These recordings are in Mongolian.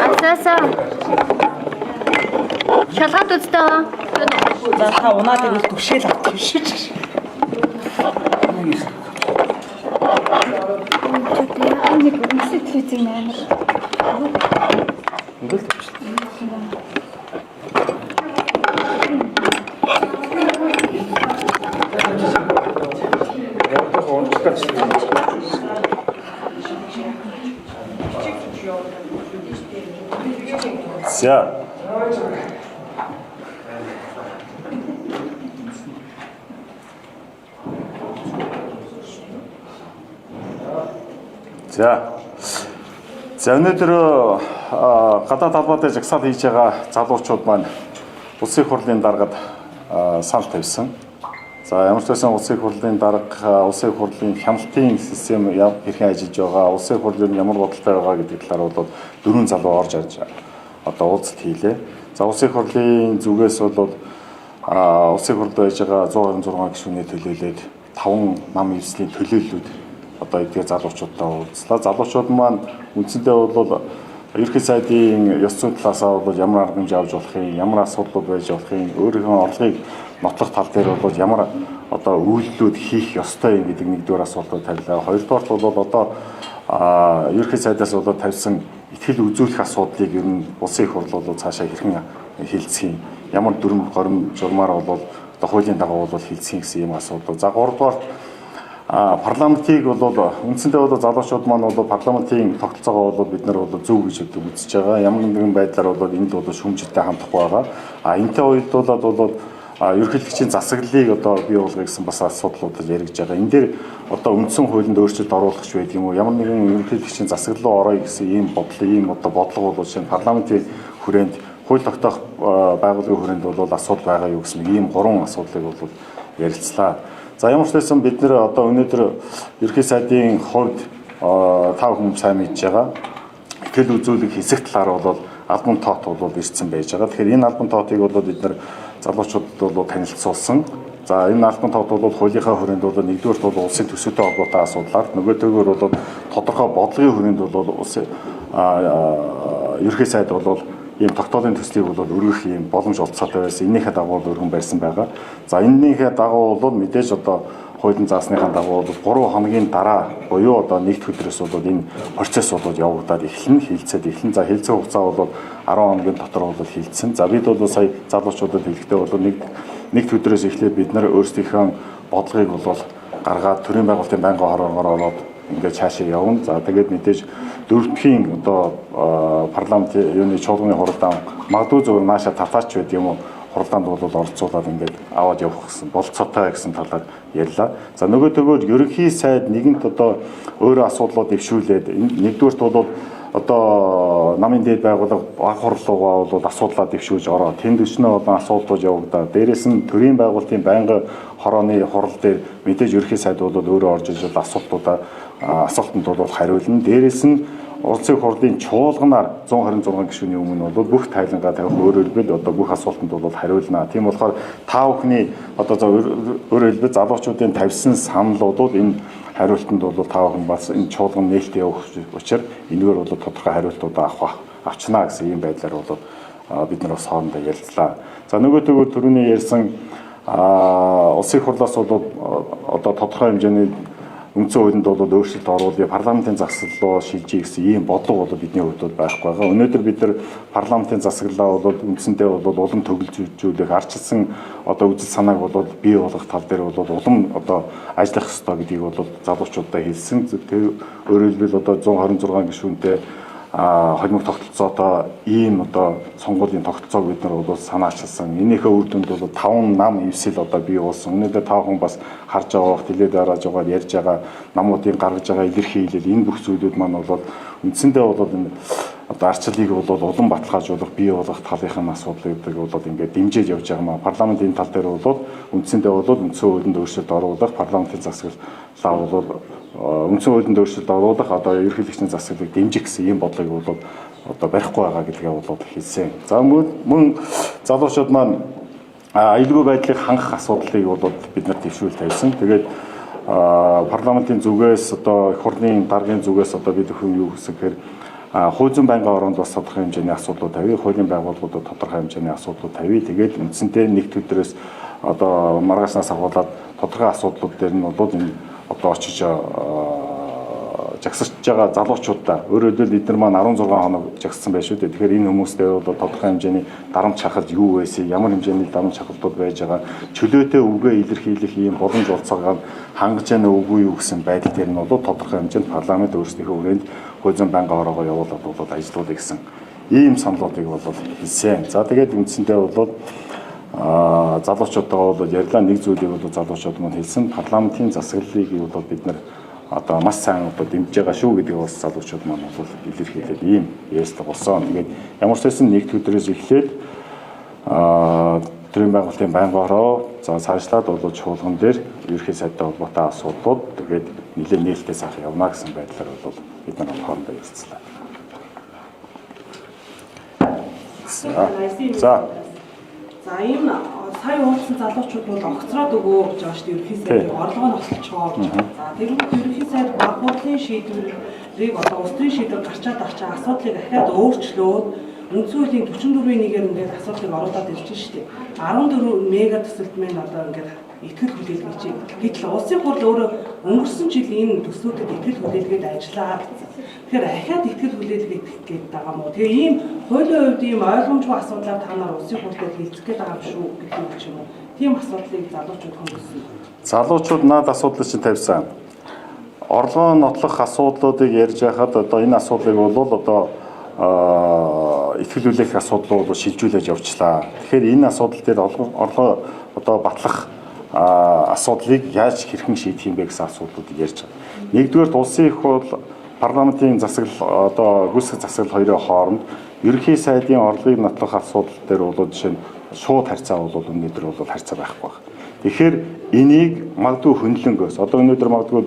Асаасаа. Шалгаад үзтээ. За та унаад ирвэл түшээл авчих шүү. Нэг үнэтэй телевизэн амар. За. За өнөөдөр гадаад талбайд жагсаал хийж байгаа залуучууд маань улсын их хурлын даргад санал тавьсан. За ямар ч байсан улсын их хурлын дарга улсын их хурлын хяналтын систем хэрхэн ажиллаж байгаа, улсын их хурлын ямар бодолтой байгаа гэдэг талаар бол дөрвөн залуу орж ирж одоо уулзалт хийлээ. За улсын их хурлын зүгээс бол улсын их хурлд байж байгаа 126 гишүүний төлөөлөлд 5 нам эвслийн төлөөллүүд одоо эдгээр залуучуудтай уулзлаа. Залуучууд маань үндсэндээ бол ерөнхий сайдын ёс зүйн талаасаа бол ямар арга хэмжээ авч болохын, ямар асуудлууд байж болохын, өөрийнхөө орлогыг нотлох тал дээр бол ямар одоо үйлдэлүүд хийх ёстой юм гэдэг нэгдүгээр асуултууд тавилаа. Хоёрдугаарт бол одоо ерөнхий сайдаас бол тавьсан ихтгэл үзүүлэх асуудлыг ер нь улсын их хурл бол цаашаа хэрхэн хилцэх юм, ямар дүрм горим журмаар бол одоо хуулийн дагуу бол хилцэх гэсэн юм асуудал. За гуравдугаарт парламентыг бол үндсэндээ бол залуучууд маань бол парламентын тогтолцоогоо бол бид нар бол зөв гэж үзэж байгаа. Ямар нэгэн байдлаар бол энд бол шүүмжлэлтэй хандахгүй байгаа. Энэтэй уялдуулаад бол ерөнхийлөгчийн засаглалыг одоо бий болгох гэсэн бас асуудлууд яригдж байгаа. Энэ дээр одоо үндсэн хуулинд өөрчлөлт оруулах ч байдаг юм уу? Ямар нэгэн ерөнхийлөгчийн засаглал руу ороё гэсэн ийм бодлого бол шинэ парламентын хүрээнд хууль тогтоох байгууллагын хүрээнд бол асуудал байгаа юу гэсэн ийм гурван асуудлыг бол ярилцлаа. За ямар ч байсан бид нэр одоо өнөөдөр ерөнхий сайдын хувьд тав хүн сайн мэдж байгаа. Ихтгэл үзүүлэх хэсэг талаар бол албан тоот бол ирсэн байж байгаа. Тэгэхээр энэ албан тоотыг бол бид нэр залуучуудад бол танилцуулсан. За энэ албан тоот бол хуулийнхаа хүрээнд бол нэгдүгээрт бол улсын төсөвтэй холбоотой асуудлаар, нөгөөтэйгөр бол тодорхой бодлогын хүрээнд бол улсын ерөнхий сайд бол ийм тогтоолын төслийг бол өргөх ийм боломж олцоотой байсан. Энийхээ дагуу өргөн барьсан байгаа. За энэнийхээ дагуу бол мэдээж одоо хуулийн заасныхаа дагуу бол 3 хоногийн дараа буюу одоо нэгд өдрөөс бол энэ процесс бол явагдаад хилцээд эхлэн. За хилцэх хугацаа бол 10 хоногийн дотор бол хилцсэн. За бид бол сая залуучуудад хэлэхдээ бол нэгд өдрөөс эхлээд бид нар өөрсдийнхөө бодлогыг бол гаргаад төрийн байгуулалтын байнгын хороонгоор ороод ингээд цаашаа явна. За тэгээд мэдээж дөрөвдгийн одоо парламентын юуны чуулганы хуралдаан магадгүй зөвхөн нааша татаач байд юм уу хуралдаанд бол оролцуулаад ингээд аваад явах гэсэн болцоотой гэсэн талаар ярьлаа. За нөгөөдөгөө ерөнхий сайд нэгэнт одоо өөрөө асуудлууд дэвшүүлээд нэгдүгээрт бол одоо намын дээд байгууллага баг хурлуугаа бол асуудлаа дэвшүүлж ороо тэнд өчнөө олон асуудлууд явагдаа. Дээрээс нь төрийн байгуулалтын байнгын хорооны хурал дээр мэдээж ерөнхий сайд бол өөрөө орж иж асуултанд бол хариулна. Дээрээс нь улсын хурлын чуулганаар 126 гишүүний өмнө бол бүх тайлангаа тавих өөрөөр хэлбэл одоо бүх асуултанд бол хариулна. Тийм болохоор та бүхний одоо өөрөөр хэлбэл залуучуудын тавьсан саналууд бол энэ хариултанд бол та бүхэн бас энэ чуулган нээлттэй явах учраас энэгээр бол тодорхой хариултуудаа авчнаа гэсэн ийм байдлаар бол бид нар бас хоорондоо ярилцлаа. За нөгөөдөө түрүүний ярьсан улсын хурлаас бол одоо тодорхой хэмжээний үндсэн хуулинд бол өөрчлөлт оруулъя, парламентын засаглалоо шилжиж гэсэн ийм бодлого бол бидний хувьд байхгүй байгаа. Өнөөдөр бид нар парламентын засаглалаа бол үндсэндээ бол улам төгөлжүүлэх, арчилсан одоо үзэл санааг бол бий болгох тал дээр бол улам одоо ажиллах ёстой гэдгийг бол залуучуудаа хэлсэн. Өөрөөр хэлбэл одоо 126 гишүүнтэй холимог тогтолцоотой ийм одоо сонгуулийн тогтолцоог бид нар бол санаачилсан. Энийхээ үр дүнд бол 5 нам эвсэл одоо бий болсон. Өнөөдөр та бүхэн бас харж байгаа, телевизээр дарааж байгаа, ярьж байгаа намуудын гаргаж байгаа илэрхийлэл энэ бүх зүйлүүд маань бол үндсэндээ бол энэ одоо арчлалыг бол улам баталгаажуулах, бий болгох талынхын асуудлуудыг бол ингээд дэмжиж явж байгаа маа. Парламентын тал дээр бол үндсэндээ бол үндсэн хуулинд өөрчлөлт оруулах, парламентын засаглалаа бол үндсэн хуулинд өөрчлөлт оруулах, одоо ерөнхийлөгчийн засаглалыг дэмжих гэсэн ийм бодлогыг бол одоо барихгүй байгаа гэдгээ бол хэлсэн. За мөн залуучууд маань аюулгүй байдлыг хангах асуудлыг бол бид нар дэвшүүл тавьсан. Тэгээд парламентын зүгээс одоо их хурлын даргын зүгээс одоо бид юу гэсэн гэхээр хууль зүйн байнгын ороонд бас тодорхой хэмжээний асуудлууд тавья, хуулийн байгууллагуудад тодорхой хэмжээний асуудлууд тавья. Тэгээд үндсэндээ нэг төдрөөс одоо маргаашнаас агуулаад тодорхой асуудлууд дээр нь бол энэ одоо очиж жагсаж байгаа залуучуудаа өөрөөр хэлбэл эдгээр маань 16 хоног жагссан байх шүү дээ. Тэгэхээр энэ хүмүүстэй бол тодорхой хэмжээний дарамт шахалт юу байсан, ямар хэмжээний дарамт шахалтууд байж байгаа, чөлөөтэй үгээ илэрхийлэх ийм боломж олцоогаа хангаж яана үгүй юу гэсэн байдал дээр нь бол тодорхой хэмжээнд парламент өөрсдийнхөө хүрээнд хууль зүйн байнгын ороогоо явуулаад бол ажиллаулъя гэсэн ийм саналуудыг бол хэлсэн. За тэгээд үндсэндээ бол залуучуудаа бол ярьлаа, нэг зүйлийг бол залуучууд маань хэлсэн, парламентын засаглалыг бол бид нар одоо маш сайн одоо дэмжиж байгаа шүү гэдгийг бас залуучууд маань бол илэрхийлээд ийм ястаг болсон. Тэгээд ямар ч байсан нэг өдрөөс эхлээд төрийн байгуулалтын байнгын ороо за цаашлаад бол чуулган дээр ерхий сайдтай холбоотой асуудлууд тэгээд нэлээд нээлттэй сайхан явна гэсэн байдлаар бол бид нар хоорондоо ярилцлаа. За ийм сая уулзсан залуучууд бол огцроод өгөө гэж байгаа шүү дээ. Ерхий сайдын орлогоо нь олцчихоо. За тэгвэл ерхий сайд баг хурлын шийдвэрийг одоо улс төрийн шийдвэр гарчаад авчаа асуудлыг дахиад өөрчлөөд үндсэн хуулийн 44-ийн нэгээр ингээд асуудлыг оруулаад ирж шүү дээ. 14 мега төсөлтмэн одоо ингээд итгэл хүлээлгэж чинь. Гэтэл улсын хурл өөрөө өнгөрсөн жил энэ төслүүдэд итгэл хүлээлгээд ажиллаа. Тэгэхээр ахаад итгэл хүлээлгээд гээд байгаа мó. Тэгээ ийм хуулийн хувьд ийм ойлгомжгүй асуудлаар та нар улсын хурлд хэлцэх гээд байгаа юм шүү гэдэг юм уу? Тийм асуудлыг залуучууд хөнгөсөн. Залуучууд наад асуудлыг чинь тавьсан. Орлогоо нотлох асуудлуудыг ярьж байхад одоо энэ асуудлыг бол одоо итгэл хүлээх асуудлууд шилжүүлж явчлаа. Тэгэхээр энэ асуудал дээр орлогоо одоо батлах асуудлыг яаж хэрхэн шийдэх юм бэ гэсэн асуудлуудыг ярьж байгаа. Нэгдүгээр улсын их хурл парламентын засаглал одоо гүйцэтгэх засаглал хоёрын хооронд ерөнхий сайдын орлогыг нотлох асуудал дээр бол жишээ нь шууд харьцаа бол өнөөдөр бол харьцаа байхгүй байна. Тэгэхээр энийг магадгүй хөндлөнгөөс одоо өнөөдөр магадгүй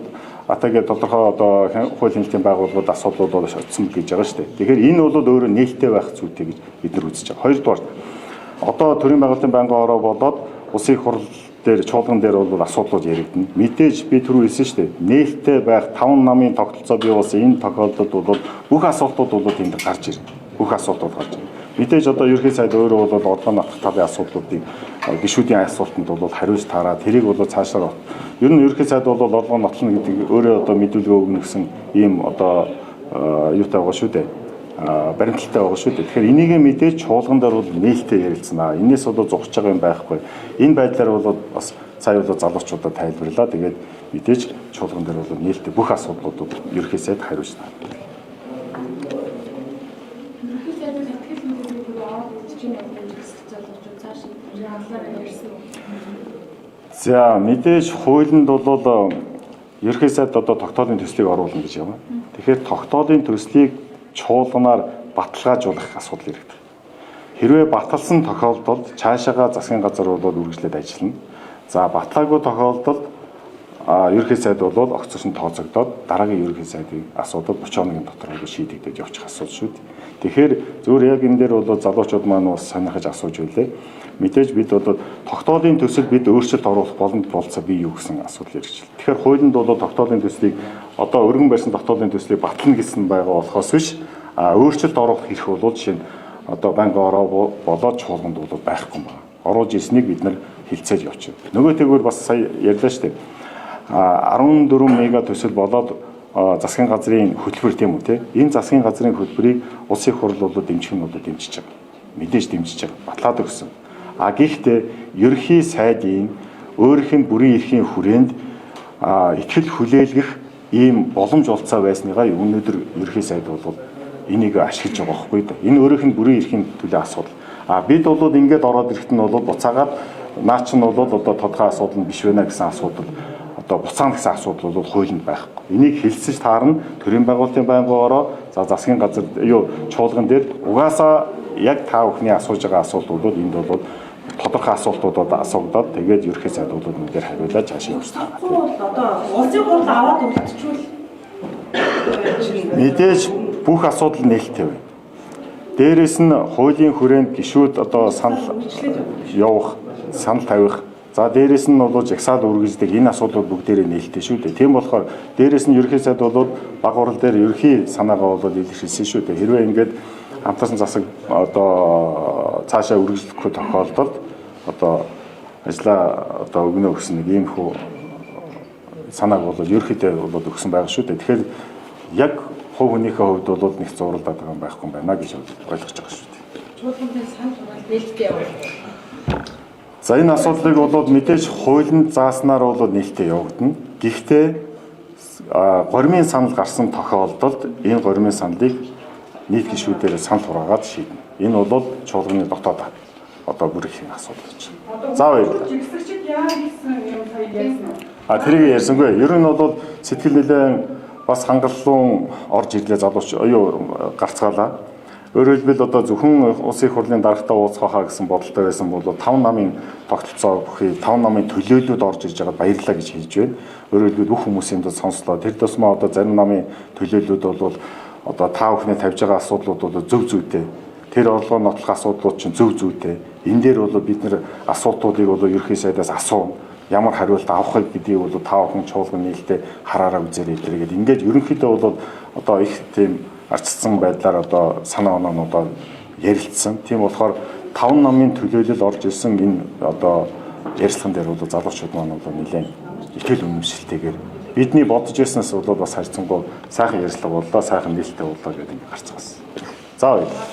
атагийн тодорхой одоо хуулийн хэлтийн байгууллагууд асуудлууд бол очсон гэж байгаа шүү дээ. Тэгэхээр энэ бол өөрөө нээлттэй байх зүйтэй гэж бид нар үзэж байгаа. Хоёрдугаар одоо төрийн байгуулалтын байнгын ороо болоод улсын их хурл дээр чуулган дээр бол асуудлууд яригдана. Мэдээж би түрүү хэлсэн шүү дээ. Нээлттэй байх 5 намын тогтолцоо бий болсон энэ тохиолдолд бол бүх асуудлууд бол энд гарч ирнэ. Бүх асуудлууд гарч ирнэ. Мэдээж одоо ерхий сайд өөрөө бол орлогоо нотох талын асуудлуудыг гишүүдийн асуултанд бол хариулж таараа тэрийг бол цаашаа ер нь ерхий сайд бол орлогоо нотлоно гэдэг өөрөө одоо мэдүүлгээ өгнө гэсэн ийм одоо юутай байгаа шүү дээ. Баримталтай байгаа шүү дээ. Тэгэхээр энийг мэдээж чуулган дээр бол нээлттэй ярилцсанаа. Энээс бол зогсож байгаа юм байхгүй. Энэ байдлаар бол бас сая бол залуучуудад тайлбарлаа. Тэгээд мэдээж чуулган дээр бол нээлттэй бүх асуудлуудад ерхий сайд хариулж таа. За мэдээж хуулинд бол ерхий сайд одоо тогтоолын төслийг оруулна гэж явна. Тэгэхээр тогтоолын төслийг чуулганаар баталгаажуулах асуудал ирдэг. Хэрвээ баталсан тохиолдолд цаашаага засгийн газар бол үргэлжлээд ажиллана. За баталгаагүй тохиолдолд ерхий сайд бол огцсон тооцогдоод дараагийн ерхий сайдын асуудал 30 хоногийн дотор шийдэгдэж явчих асуудал шүү дээ. Тэгэхээр зөвөр яг энэ дээр бол залуучууд маань бас сонирхож асууж байлээ. Мэдээж бид бол тогтоолын төсөл бид өөрчлөлт оруулах боломж болцоо бий юу гэсэн асуудал ярьж байна. Тэгэхээр хуулинд бол тогтоолын төслийг одоо өргөн барьсан тогтоолын төслийг батлана гэсэн байгаа болохоос биш өөрчлөлт оруулах эрх бол жишээ нь одоо байнгын ороо болоод чуулганд бол байхгүй юм байна. Оруулж ирснийг бид нар хилцээж явчих. Нөгөө тэгвэр бас сая ярьлаа шүү дээ. 14 мега төсөл болоод засгийн газрын хөтөлбөр тийм үү те. Энэ засгийн газрын хөтөлбөрийг улсын их хурл бол дэмжих нь бол дэмжиж байгаа. Мэдээж дэмжиж байгаа. Батлаад өгсөн. Гэхдээ ерхий сайдын өөрийнх нь бүрийн эрхийн хүрээнд итгэл хүлээлгэх ийм боломж олцоо байсныгаа өнөөдөр ерхий сайд бол энийг ашиглаж байгаа байхгүй да. Энэ өөрийнх нь бүрийн эрхийн төлөө асуудал. Бид бол ингээд ороод ирэхэд нь бол буцаагаад наа чинь бол одоо тодорхой асуудал биш байна гэсэн асуудал одоо буцаана гэсэн асуудал бол хуулинд байхгүй. Энийг хэлсэж таарна төрийн байгуулалтын байнгын ороо за засгийн газар чуулган дээр угаасаа яг та бүхний асууж байгаа асуулт бол энд бол тодорхой асуултуудад асуугдаад тэгээд ерхий сайд бол үнээр хариулаад цаашаа явуулсан. Одоо улсын хурл аваад үлдчихвэл мэдээж бүх асуудал нээлттэй байна. Дээрээс нь хуулийн хүрээнд гишүүд одоо санал явах, санал тавих, За дээрэс нь бол жагсаал үргэлжлэх энэ асуудлууд бүгдээрээ нээлттэй шүү дээ. Тийм болохоор дээрэс нь ерөнхий сайд бол баг хурал дээр ерөнхий санаагаа бол илэрхийлсэн шүү дээ. Хэрвээ ингээд хамтарсан засаг одоо цаашаа үргэлжлэхгүй тохиолдолд одоо ажлаа одоо өгнө гэсэн нэг ийм хүү санааг бол ерөнхийдөө бол өгсөн байгаа шүү дээ. Тэгэхээр яг хувь хүнийхээ хувьд бол нэг зуралдаад байгаа юм байхгүй юм байна гэж ойлгож байгаа шүү дээ. Чуулганы санал хураалт нээлттэй явагдана. За энэ асуудлыг бол мэдээж хуулинд зааснаар бол нээлттэй явагдана. Гэхдээ гормын санал гарсан тохиолдолд энэ гормын саналыг нийт гишүүдээр санал хураагаад шийднэ. Энэ бол чуулганы дотоод одоо бүрийн асуудал гэж. За баярлалаа. Жигсэгчд яа гэсэн юм сая ярьсан уу? Тэрийг ярьсангүй. Ер нь бол сэтгэл нэлээн бас хангалуун орж ирлээ залууч оюу гарцгаалаа. Өөрөөр хэлбэл одоо зөвхөн улсын их хурлын дарагтаа уулзахаа гэсэн бодолтой байсан бол 5 намын тогтолцоо бүхий 5 намын төлөөллүүд орж ирж байгаад баярлалаа гэж хэлж байна. Өөрөөр хэлбэл бүх хүмүүсийн дэ сонслоо. Тэр тусмаа одоо зарим намын төлөөллүүд бол одоо та бүхний тавьж байгаа асуудлууд бол зөв зүйтэй. Тэр орлогын нотлох асуудлууд чинь зөв зүйтэй. Энэ дээр бол бид нэр асуултуудыг бол ерөнхий сайдаас асуув. Ямар хариулт авах гэдгийг бол та бүхэн чуулганы нээлттэй хараараа үзээрэй гэдэг. Ингээд ерөнхийдөө бол одоо их тийм арчилсан байдлаар одоо санаа оноонуудаа ярилцсан. Тийм болохоор 5 намын төлөөлөл орж ирсэн энэ одоо ярилцлаган дээр бол залуучууд маань бол нэлээд итгэл үнэмшилтэйгээр бидний бодож ирснээс бол бас харьцангуй сайхан ярилцлага боллоо, сайхан нээлттэй боллоо гэдэг ингэ гарч байгаа. За баярлалаа.